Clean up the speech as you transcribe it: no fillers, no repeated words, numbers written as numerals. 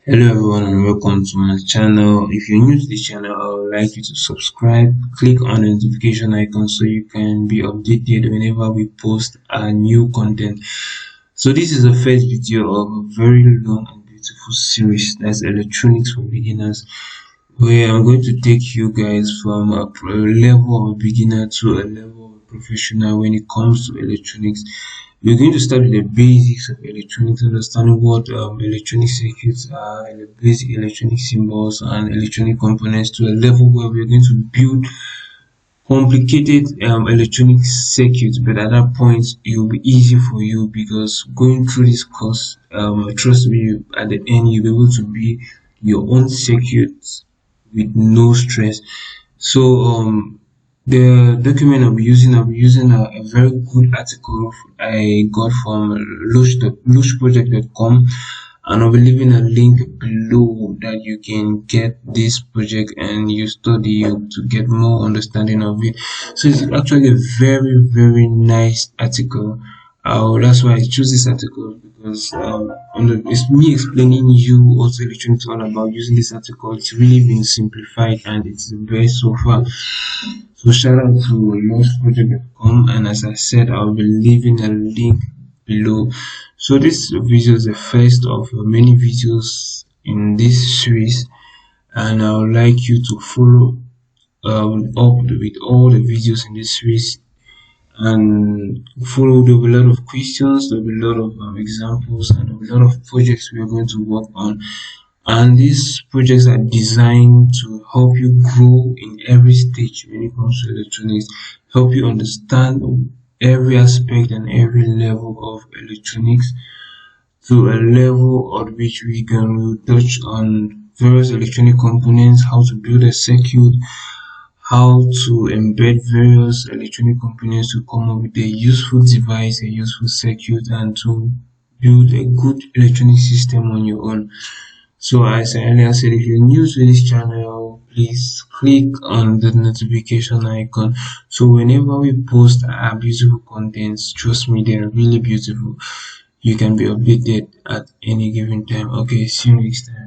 Hello everyone and welcome to my channel. If you're new to the channel, I would like you to subscribe, click on the notification icon so you can be updated whenever we post a new content. So this is the first video of a very long and beautiful series that's electronics for beginners, where I'm going to take you guys from a level of a beginner to a level of a professional when it comes to electronics. We're going to start with the basics of electronics, understanding what electronic circuits are, and the basic electronic symbols and electronic components, to a level where we're going to build complicated electronic circuits. But at that point, it will be easy for you because going through this course, trust me, at the end you'll be able to build your own circuits with no stress. So the document I'll be using a very good article I got from lushproject.com, and I'll be leaving a link below that you can get this project and you study to get more understanding of it. So it's actually a very nice article. That's why I choose this article, because it's me explaining you also electronics all about using this article. It's really been simplified and it's the best so far. So shout out to lostproject.com, and as I said, I'll be leaving a link below. So this video is the first of many videos in this series, and I would like you to follow up with all the videos in this series and follow. There'll be a lot of questions, there'll be a lot of examples, and there'll be a lot of projects we are going to work on. And these projects are designed to help you grow in every stage when it comes to electronics, help you understand every aspect and every level of electronics, to a level at which we can touch on various electronic components, how to build a circuit, how to embed various electronic components to come up with a useful device, a useful circuit, and to build a good electronic system on your own. So as I earlier said, if you're new to this channel, please click on the notification icon so whenever we post our beautiful contents, trust me, they're really beautiful, you can be updated at any given time. Okay, see you next time.